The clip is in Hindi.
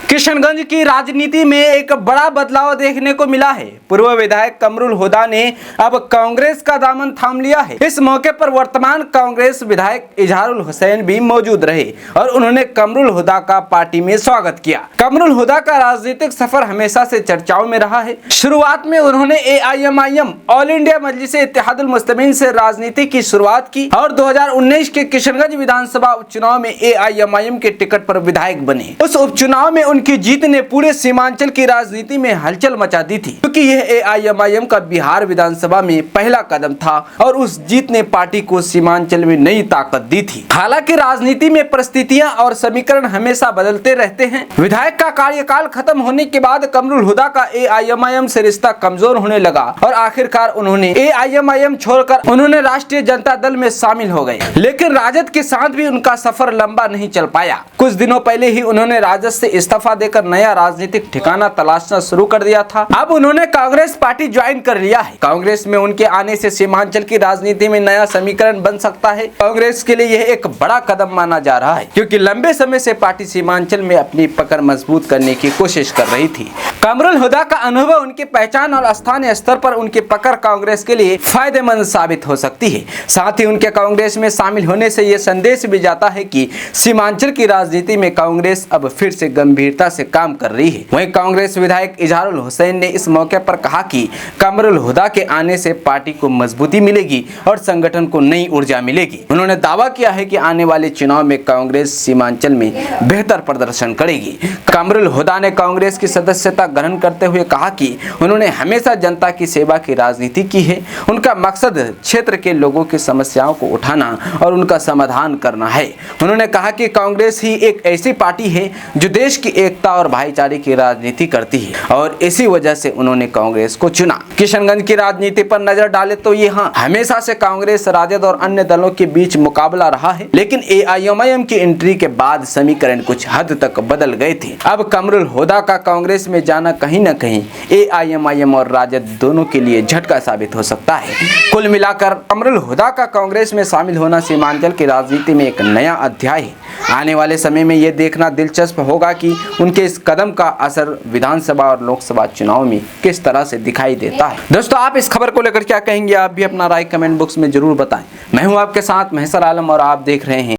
किशनगंज की राजनीति में एक बड़ा बदलाव देखने को मिला है। पूर्व विधायक कमरुल हुदा ने अब कांग्रेस का दामन थाम लिया है। इस मौके पर वर्तमान कांग्रेस विधायक इजहारुल हुसैन भी मौजूद रहे और उन्होंने कमरुल हुदा का पार्टी में स्वागत किया। कमरुल हुदा का राजनीतिक सफर हमेशा से चर्चाओं में रहा है। शुरुआत में उन्होंने AIMIM ऑल इंडिया मजलिस-ए-इत्तेहादुल मुस्लिमीन से राजनीति की शुरुआत की और 2019 के किशनगंज विधानसभा उपचुनाव में AIMIM के टिकट पर विधायक बने। उस उपचुनाव में उनकी जीत ने पूरे सीमांचल की राजनीति में हलचल मचा दी थी, क्योंकि यह AIMIM का बिहार विधानसभा में पहला कदम था और उस जीत ने पार्टी को सीमांचल में नई ताकत दी थी। हालांकि राजनीति में परिस्थितियां और समीकरण हमेशा बदलते रहते हैं। विधायक का कार्यकाल खत्म होने के बाद कमरुल हुदा का AIMIM से रिश्ता कमजोर होने लगा और आखिरकार उन्होंने AIMIM छोड़कर उन्होंने राष्ट्रीय जनता दल में शामिल हो गए। लेकिन राजद के साथ भी उनका सफर लंबा नहीं चल पाया। कुछ दिनों पहले ही उन्होंने राजद से इस्तीफा देकर नया राजनीतिक ठिकाना तलाशना शुरू कर दिया था। अब उन्होंने कांग्रेस पार्टी ज्वाइन कर लिया है। कांग्रेस में उनके आने से सीमांचल की राजनीति में नया समीकरण बन सकता है। कांग्रेस के लिए यह एक बड़ा कदम माना जा रहा है, क्योंकि लंबे समय से पार्टी सीमांचल में अपनी पकड़ मजबूत करने की कोशिश कर रही थी। कमरुल हुदा का अनुभव, उनकी पहचान और स्थानीय स्तर पर उनकी पकड़ कांग्रेस के लिए फायदेमंद साबित हो सकती है। साथ ही उनके कांग्रेस में शामिल होने से यह संदेश भी जाता है कि सीमांचल की राजनीति में कांग्रेस अब फिर से गंभीरता से काम कर रही है। वहीं कांग्रेस विधायक इजहारुल हुसैन ने इस मौके पर कहा कि कमरुल हुदा के आने से पार्टी को मजबूती मिलेगी और संगठन को नई ऊर्जा मिलेगी। उन्होंने दावा किया है कि आने वाले चुनाव में कांग्रेस सीमांचल में बेहतर प्रदर्शन करेगी। कमरुल हुदा ने कांग्रेस की सदस्यता ग्रहण करते हुए कहा कि उन्होंने हमेशा जनता की सेवा की राजनीति की है। उनका मकसद क्षेत्र के लोगों की समस्याओं को उठाना और उनका समाधान करना है। उन्होंने कहा कि कांग्रेस ही एक ऐसी पार्टी है जो देश की एकता और भाईचारे की राजनीति करती है और इसी वजह से उन्होंने कांग्रेस को चुना। किशनगंज की राजनीति पर नजर डाले तो यहाँ हमेशा से कांग्रेस, राजद और अन्य दलों के बीच मुकाबला रहा है, लेकिन AIMIM की एंट्री के बाद समीकरण कुछ हद तक बदल गए थे। अब कमरुल हुदा का कांग्रेस में जाना कहीं न कहीं AIMIM और राजद दोनों के लिए झटका साबित हो सकता है। कुल मिलाकर कमरुल हुदा का कांग्रेस में शामिल होना सीमांचल की राजनीति में एक नया अध्याय है। आने वाले समय में यह देखना दिलचस्प होगा कि उनके इस कदम का असर विधानसभा और लोकसभा चुनाव में किस तरह से दिखाई देता है। दोस्तों, आप इस खबर को लेकर क्या कहेंगे? आप भी अपना राय कमेंट बॉक्स में जरूर बताएं। मैं हूं आपके साथ महसर आलम और आप देख रहे हैं